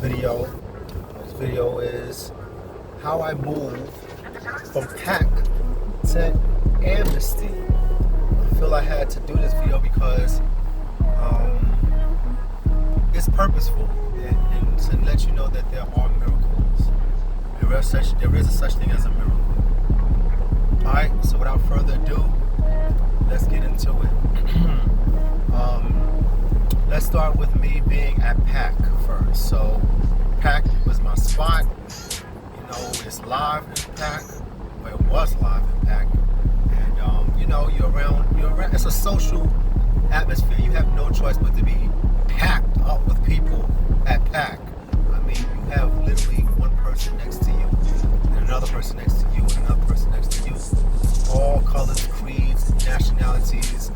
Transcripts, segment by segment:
video. This video is how I moved from pack to amnesty. I feel I had to do this video because it's purposeful and to let you know that there are miracles. There is a such thing as a miracle. Alright, so without further ado, let's get into it. Let's start with me being at PAC first. So PAC was my spot. You know, it's live in PAC. Well, it was live in PAC. And you know, you're around. It's a social atmosphere. You have no choice but to be packed up with people at PAC. I mean, you have literally one person next to you, and another person next to you, and another person next to you. All colors, creeds, nationalities,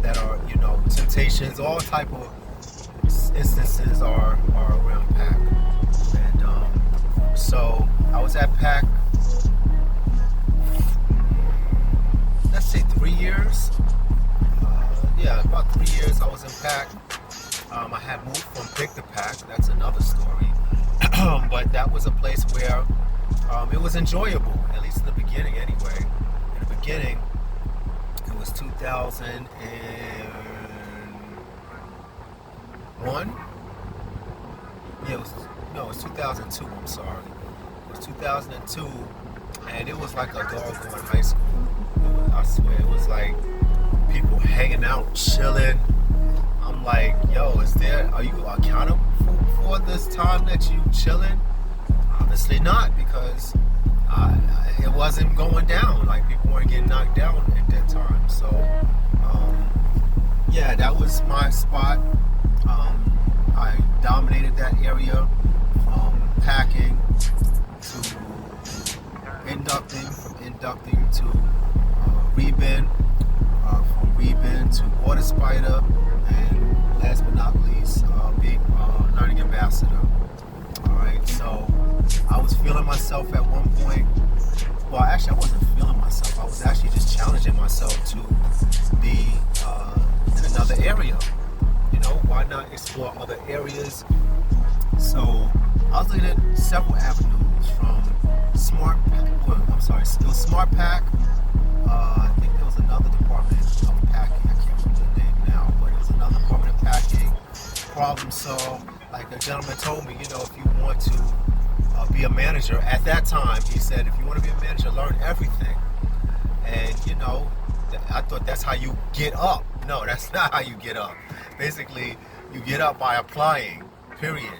that are, you know, temptations, all type of instances are around PAC. And so I was at PAC, let's say 3 years. Yeah, about 3 years I was in PAC. I had moved from PIC to PAC. That's another story. But that was a place where it was enjoyable, at least in the beginning anyway. In the beginning, it was 2001. Yeah, it was 2002, I'm sorry. It was 2002, and it was like a doggone high school. I swear, it was like people hanging out, chilling. I'm like, yo, are you accountable for this time that you chilling? Obviously not, because it wasn't going down. Like, people weren't getting knocked down at that time. So, yeah, that was my spot. I dominated that area from packing to inducting to rebin, from rebin to water spider, and last but not least, being learning ambassador. Alright, so I was feeling myself at one point. Well, actually, I wasn't feeling myself. I was actually just challenging myself to be in another area. You know, why not explore other areas? So I was looking at several avenues from Smart Pack. I think there was another department of packing. I can't remember the name now, but it was another department of packing. Problem solved. Like a gentleman told me, you know, if you want to be a manager, at that time, he said, if you want to be a manager, learn everything. And, you know, I thought that's how you get up. No, that's not how you get up. Basically, you get up by applying, period.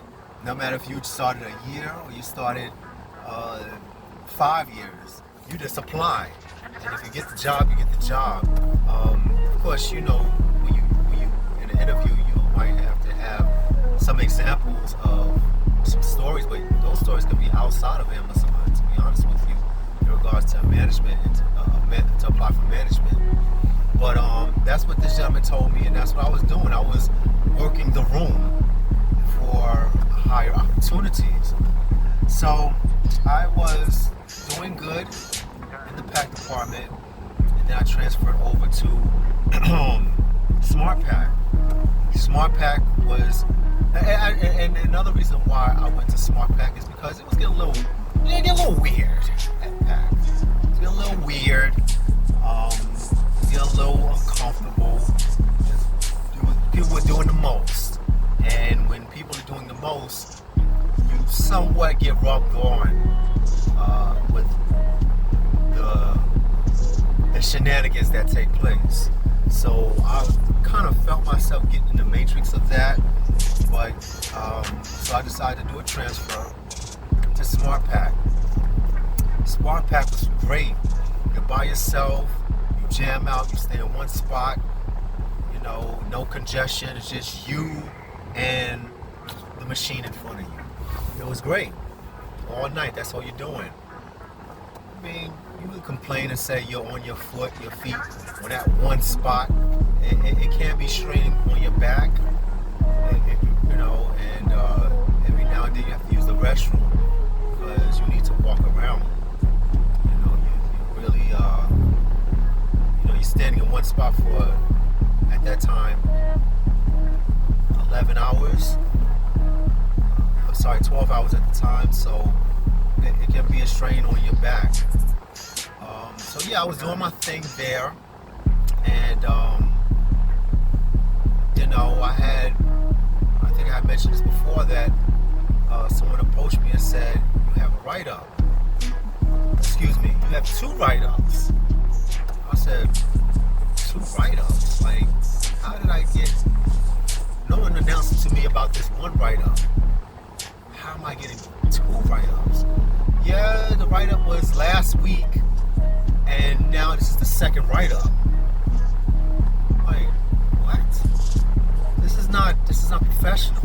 No matter if you started a year or you started 5 years, you just apply. And if you get the job, you get the job. Of course, you know, when you in an interview, you might have to have some examples of some stories, but those stories can be outside of Amazon, to be honest with you, in regards to management and to apply for management. But that's what this gentleman told me, and that's what I was doing. I was working the room for higher opportunities. So I was doing good in the pack department, and then I transferred over to Smart Pack. Smart Pack was, and another reason why I went to Smart Pack is because it was getting a little weird at Pack. It was getting a little weird, getting a little uncomfortable. People were doing the most, and when people are doing the most, you somewhat get rubbed on with the shenanigans that take place. So I kind of felt myself getting in the matrix of that, but so I decided to do a transfer to Smart Pack. Smart Pack was great. You're by yourself, you jam out, you stay in one spot, you know, no congestion, it's just you and the machine in front of you. It was great. All night, that's all you're doing. I mean, you can complain and say you're on your feet on that one spot. It can be straining on your back, you know, and every now and then you have to use the restroom because you need to walk around. You know, you really, you know, you're standing in one spot for, at that time, 11 hours. sorry, 12 hours at the time, so it can be a strain on your back. So yeah, I was doing my thing there, and I think I had mentioned this before, that someone approached me and said, "You have a write-up. Excuse me, you have two write-ups." I said, "Two write-ups? Like, how did I get? No one announced to me about this one write-up. How am I getting two write-ups?" Yeah, the write-up was last week, and now this is the second write-up. Like, what? This is not professional.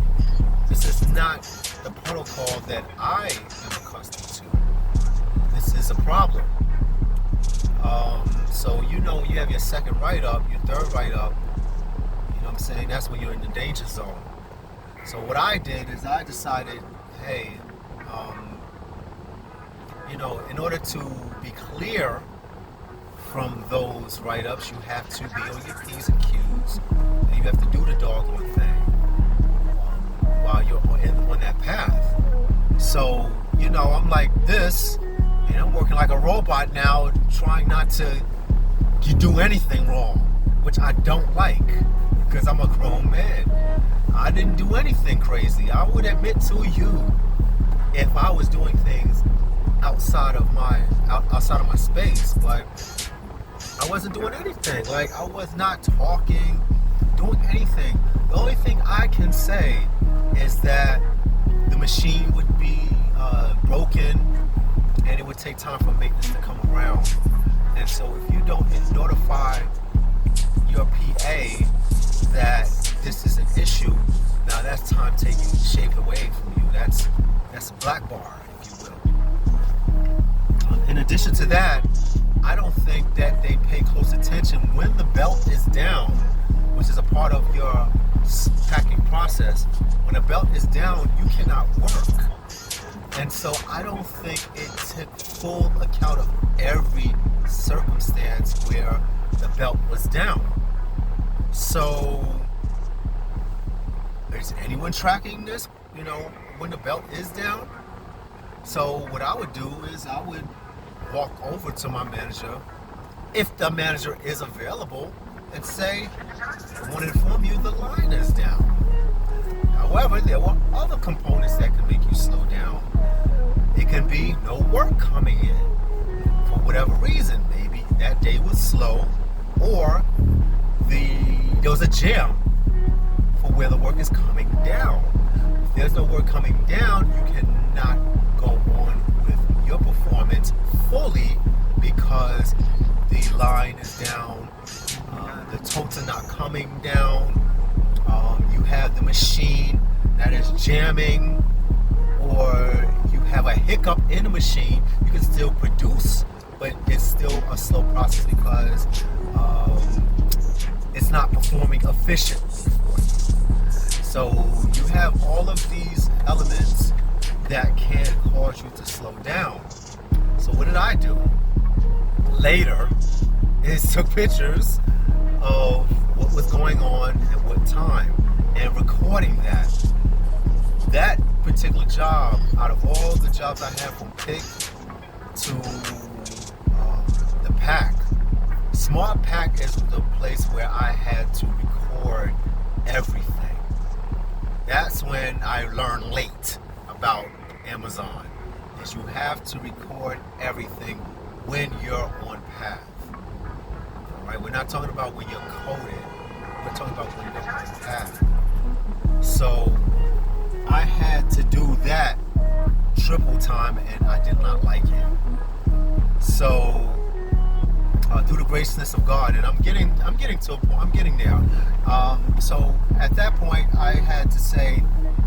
This is not the protocol that I am accustomed to. This is a problem. So when you have your second write-up, your third write-up, what I'm saying, that's when you're in the danger zone. So what I did is I decided, hey, in order to be clear from those write-ups, you have to be on your P's and Q's, and you have to do the doggone thing while you're on that path. So, I'm like this, and I'm working like a robot now, trying not to do anything wrong, which I don't like, because I'm a grown man. I didn't do anything crazy. I would admit to you if I was doing things outside of my space, but I wasn't doing anything. Like, I was not talking, doing anything. The only thing I can say is that the machine would be broken, and it would take time for maintenance to come around. And so if you don't notify your PA that this is an issue, now that's time taken, shaved away from you. That's a black bar, if you will. In addition to that, I don't think that they pay close attention when the belt is down, which is a part of your packing process. When the belt is down, you cannot work. And so I don't think it took full account of every circumstance where the belt was down. So, is anyone tracking this, when the belt is down? So what I would do is I would walk over to my manager, if the manager is available, and say, "I want to inform you the line is down." However, there were other components that can make you slow down. It can be no work coming in for whatever reason. Maybe that day was slow, or there was a jam for where the work is coming down. If there's no work coming down, you cannot go on with your performance fully because the line is down, the totes are not coming down, you have the machine that is jamming, or you have a hiccup in the machine. You can still produce, but it's still a slow process because it's not performing efficiently for you. So you have all of these elements that can cause you to slow down. So what did I do? Later is took pictures of what was going on at what time and recording that. That particular job, out of all the jobs I had from pick to the pack, Smart Pack is the place where I had to record everything. That's when I learned late about Amazon, is you have to record everything when you're on path. Alright, we're not talking about when you're coded, we're talking about when you're on path. So I had to do that triple time, and I did not like it. So through the graciousness of God, and I'm getting to a point, I'm getting there. So at that point, I had to say,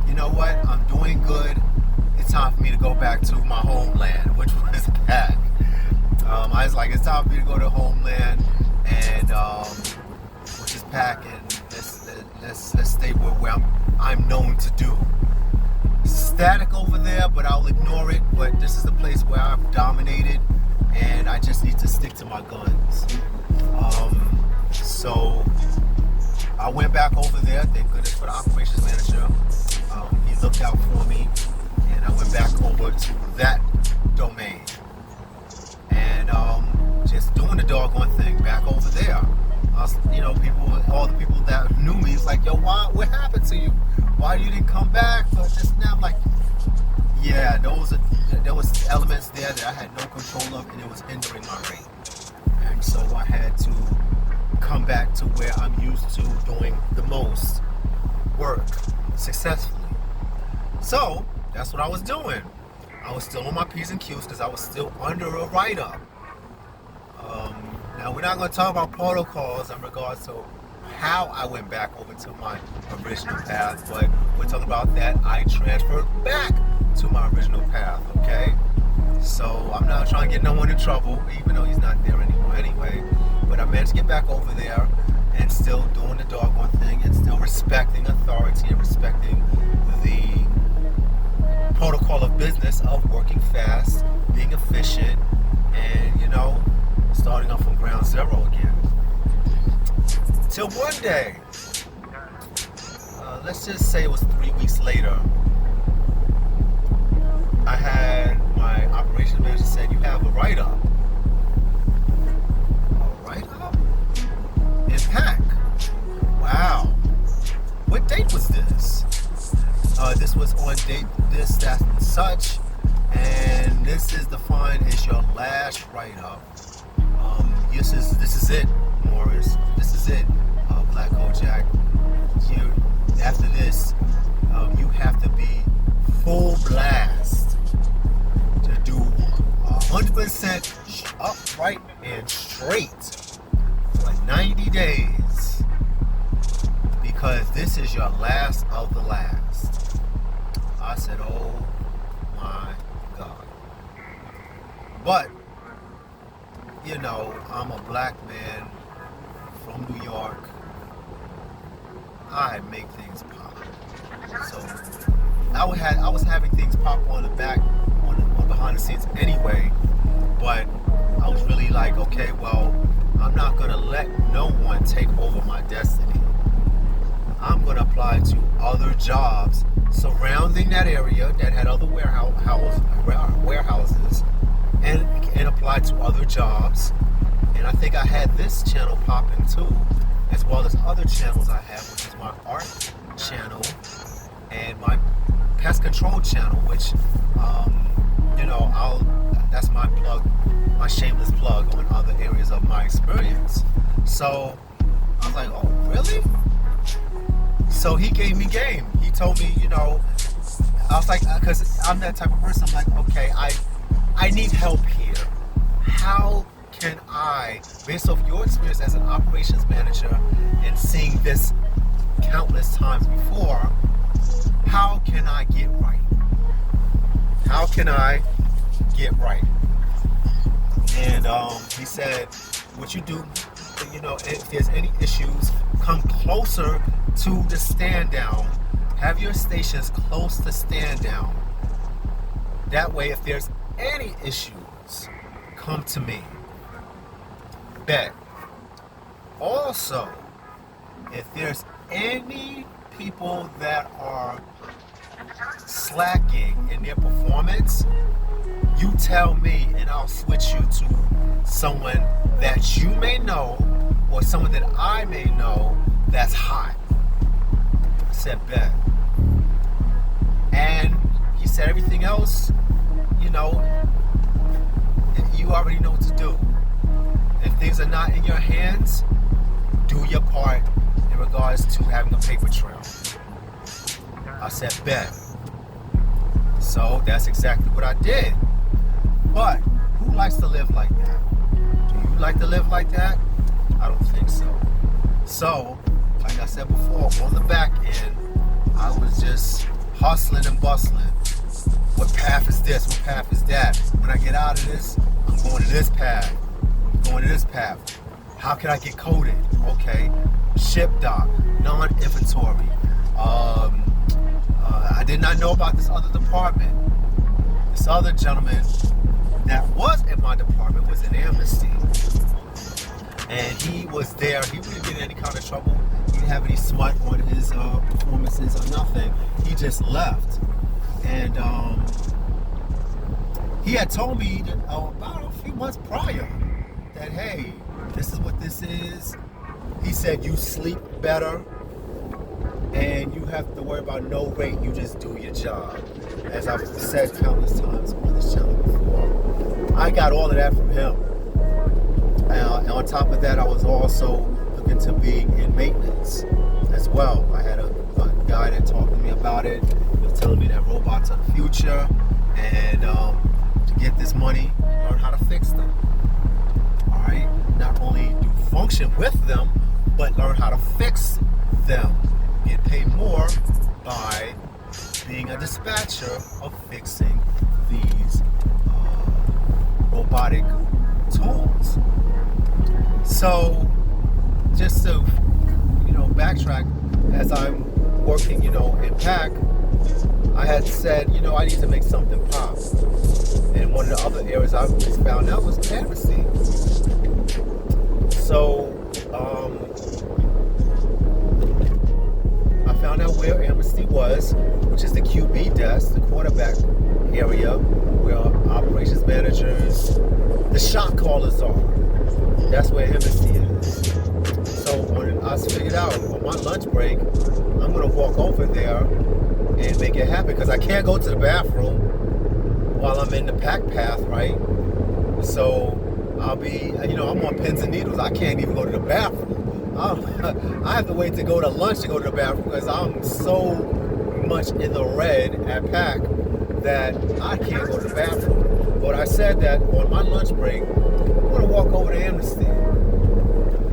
you know what, I'm doing good. It's time for me to go back to my homeland, which was pack. I was like, it's time for me to go to homeland, and which is pack, and let's stay where I'm known to do. Static over there, but I'll ignore it. But this is the place where I've dominated, and I just need to stick to my guns. So I went back over there. Thank goodness for the operations manager. He looked out for me, over to that domain. And just doing the doggone thing back over there. All the people that knew me, it's like, yo, what happened to you? Why you didn't come back? But just now, I'm like, yeah, there was elements there that I had no control of, and it was hindering my rate. And so I had to come back to where I'm used to doing the most work successfully. So that's what I was doing. I was still on my P's and Q's because I was still under a write-up. Now we're not going to talk about protocols in regards to how I went back over to my original path, but we're talking about that I transferred back to my original path, okay? So I'm not trying to get no one in trouble, even though he's not there anymore anyway, but I managed to get back over there and still doing the doggone thing and still respecting authority and respecting the protocol of business of working fast, being efficient, and, starting off from ground zero again. Till one day, let's just say it was 3 weeks later, I had my operations manager said, you have a write-up. A write-up? In PAC. Wow. What date was this? This was on date this, that, and such. And this is defined as your last write-up. This is it, Morris. This is it, Black Kojak. After this, you have to be full blast to do 100% upright and straight for 90 days, because this is your last of the last. I said, oh my God. But I'm a black man from New York. I make things pop. So I was having things pop on the back, on behind the scenes anyway. But I was really like, okay, well, I'm not gonna let no one take over my destiny. I'm gonna apply to other jobs surrounding that area that had other warehouses, and apply to other jobs. And I think I had this channel popping too, as well as other channels I have, which is my art channel and my pest control channel, which that's my plug, my shameless plug on other areas of my experience. So I was like, oh, really? So he gave me game. He told me, I was like, because I'm that type of person, I'm like, okay, I need help here. How can I, based off your experience as an operations manager and seeing this countless times before, how can I get right? How can I get right? And he said, what you do, if there's any issues, come closer to the stand down. Have your stations close to stand down. That way, if there's any issues, come to me. Bet. Also, if there's any people that are slacking in their performance, you tell me and I'll switch you to someone that you may know or someone that I may know that's hot. I said, bet. And he said everything else, you already know what to do. If things are not in your hands, do your part in regards to having a paper trail. I said, bet. So that's exactly what I did. But who likes to live like that? Do you like to live like that? I don't think so. So, like I said before, on the back end, I was just hustling and bustling. What path is this? What path is that? When I get out of this, I'm going to this path. I'm going to this path. How can I get coded? Okay. Ship dock, non-inventory. I did not know about this other department. This other gentleman that was in my department was in Amnesty. And he was there. He wouldn't get in any kind of trouble. He didn't have any smut on his performances or nothing. He just left. And he had told me that, about a few months prior that, hey, this is what this is. He said you sleep better and you have to worry about no rate. You just do your job. As I've said countless times on this channel before, I got all of that from him. And on top of that, I was also looking to being in maintenance as well. I had a guy that talked to me about it. He was telling me that robots are the future, and to get this money, learn how to fix them. All right, not only do function with them, but learn how to fix them. Get paid more by being a dispatcher of fixing these robotic tools. So, just to, backtrack, as I'm working, in PAC, I had said, I need to make something pop. And one of the other areas I just found out was Amnesty. So, I found out where Amnesty was, which is the QB desk, the quarterback area, where operations managers, the shot callers are. That's where Amnesty is. So when I figured out on my lunch break, I'm going to walk over there and make it happen, because I can't go to the bathroom while I'm in the PAC path, right? So I'll be, I'm on pins and needles. I can't even go to the bathroom. I have to wait to go to lunch to go to the bathroom, because I'm so much in the red at PAC that I can't go to the bathroom. But I said that on my lunch break, I'm going to walk over to Amnesty.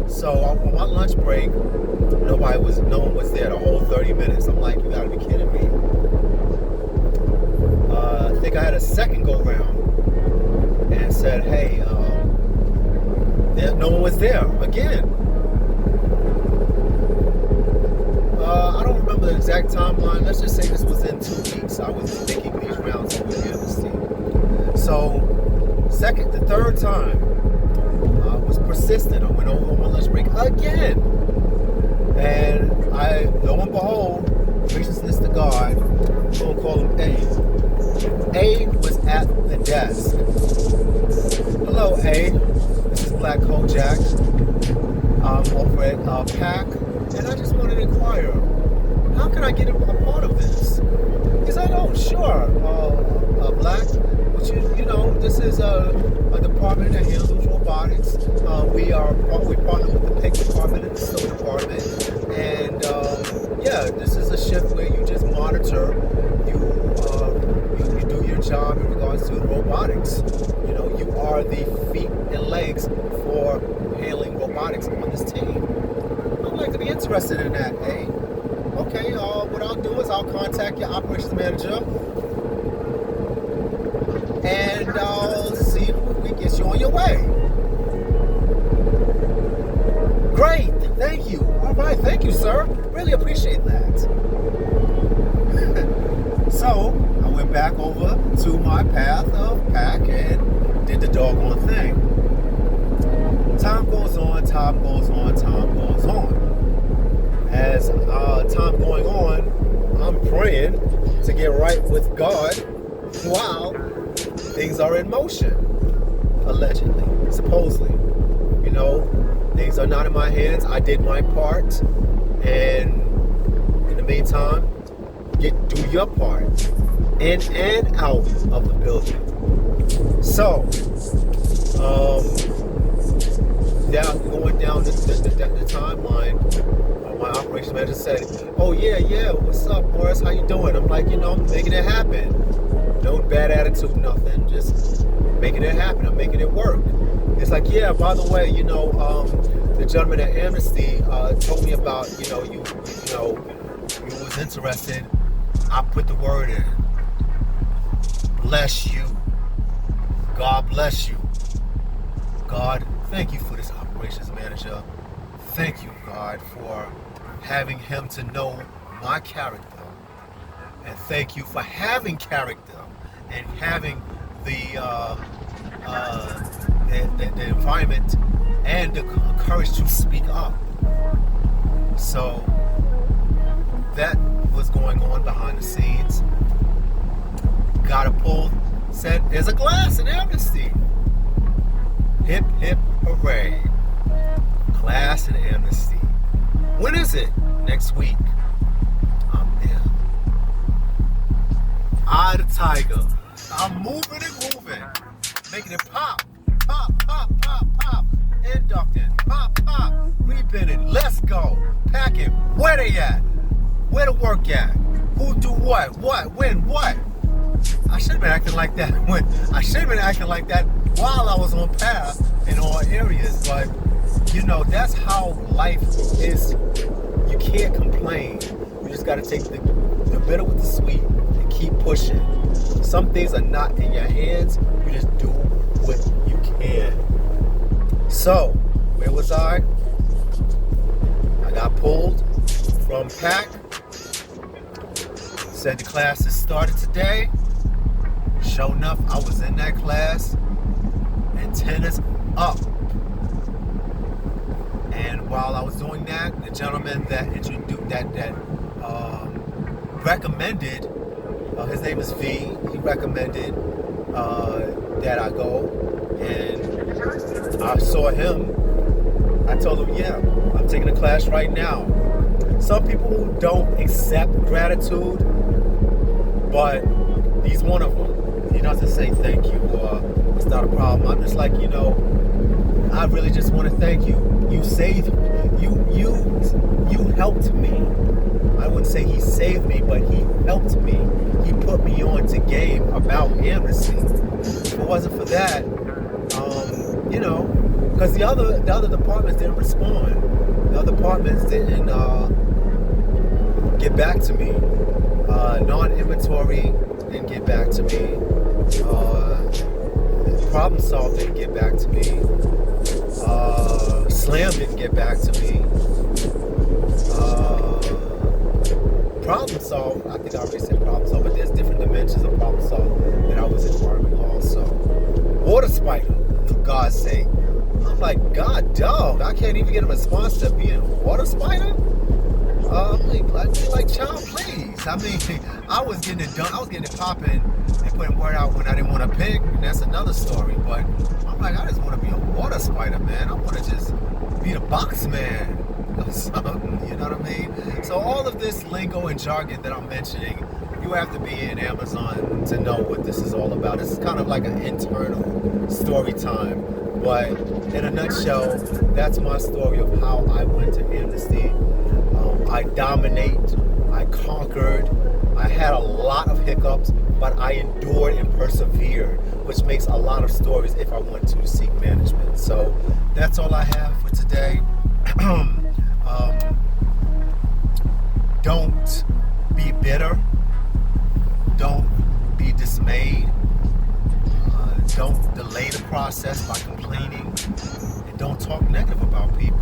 So on my lunch break, no one was there the whole 30 minutes. I'm like, you gotta be kidding me. I think I had a second go round and said, hey, no one was there again. I don't remember the exact timeline. Let's just say this was in 2 weeks. I was making these rounds with Amnesty. So the third time, I was persistent. I went over on my lunch break again. And lo and behold, graciousness to God, we'll call him A. A was at the desk. Hello, A. This is Black Kojak. I'm over at PAC, and I just wanted to inquire, how can I get a part of this? He said, oh, sure, Black, which this is a department that handles robotics. We partner with the PIC department and the SIL department, and this is a shift where you just monitor, you do your job in regards to the robotics. You are the feet and legs for handling robotics on this team. I'd like to be interested in that, eh? Okay, what I'll do is I'll contact your operations manager and I'll see if we get you on your way. Great, thank you. All right, thank you, sir. Really appreciate that. So I went back over to my path of PAC and did the doggone thing. Time goes on, time goes on, time goes on. As time going on, I'm praying to get right with God while things are in motion, allegedly, supposedly. Things are not in my hands. I did my part, and in the meantime, do your part in and out of the building. So, going down the timeline, my operations manager said, oh yeah, what's up, Morris, how you doing? I'm like, I'm making it happen. No bad attitude, nothing, just making it happen. I'm making it work. It's like, yeah, by the way, the gentleman at Amnesty told me about, you was interested. I put the word in. Bless you. God bless you. God, thank you for this operations manager. Thank you, God, for having him to know my character. And thank you for having character and having the environment and the courage to speak up. So that was going on behind the scenes. Got a pull said, there's a class in Amnesty. Hip, hip, hooray. Class in Amnesty. When is it? Next week. I'm there. Eye the tiger. I'm moving and grooving. Making it pop. Pop, pop, pop, pop. Inducting. Pop, pop. Rebending. Let's go. Packing. Where they at? Where the work at? Who do what? What? When? What? I should have been acting like that while I was on path in all areas, but you know, that's how life is. You can't complain. You just gotta take the bitter with the sweet and keep pushing. Some things are not in your hands. You just do what you can. So, where was I? I got pulled from PAC. Said the class has started today. Sure enough, I was in that class. Antennas up. And while I was doing that, the gentleman that introduced that recommended, his name is V. He recommended that I go, and I saw him. I told him, yeah, I'm taking a class right now. Some people don't accept gratitude, but he's one of them. He doesn't say thank you or it's not a problem. I'm just like, you know, I really just want to thank you. You saved, you helped me. I wouldn't say he saved me, but he helped me. He put me on to game about amnesty. If it wasn't for that, you know, because the other departments didn't respond. The other departments didn't get back to me. Non-inventory didn't get back to me. Problem Solve didn't get back to me. Slam didn't get back to me. Problem Solve, I think I already said Problem Solve, but there's different dimensions of Problem Solve that I was inquiring also. Water Spider, for God's sake. I'm like, God dog, I can't even get a response to being a Water Spider? Like child, please. I mean, I was getting it done. I was getting it popping and putting word out when I didn't want to pick, and that's another story. But I'm like, I just want to be a Water Spider, man. I want to just be the box man or something. You know what I mean? So all of this lingo and jargon that I'm mentioning, you have to be in Amazon to know what this is all about. This is kind of like an internal story time. But in a nutshell, that's my story of how I went to Amnesty. I dominate, I conquered, I had a lot of hiccups, but I endured and persevered, which makes a lot of stories if I want to seek management. So that's all I have for today. Don't be bitter, don't be dismayed, don't delay the process by complaining, and don't talk negative about people.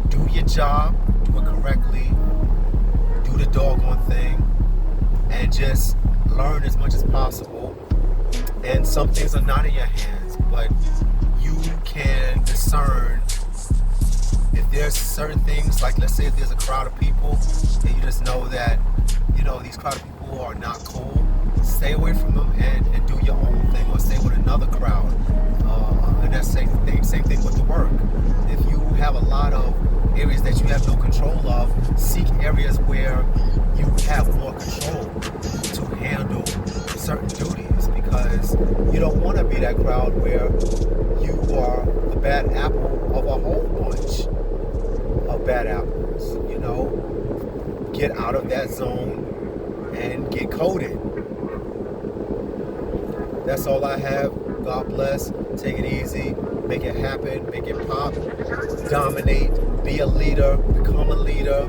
Do your job, do it correctly, do the doggone thing, and just learn as much as possible. And some things are not in your hands, but you can discern if there's certain things, like let's say if there's a crowd of people, and you just know that, you know, these crowd of people are not cool, stay away from them and do your own thing, or stay with another crowd. And that's same thing with the work. If you have a lot of areas that you have no control of, seek areas where you have more control to handle certain duties, because you don't want to be that crowd where you are the bad apple of a whole bunch of bad apples. You know, get out of that zone and get coded. That's all I have. God bless. Take it easy. Make it happen. Make it pop. Dominate. Be a leader. Become a leader.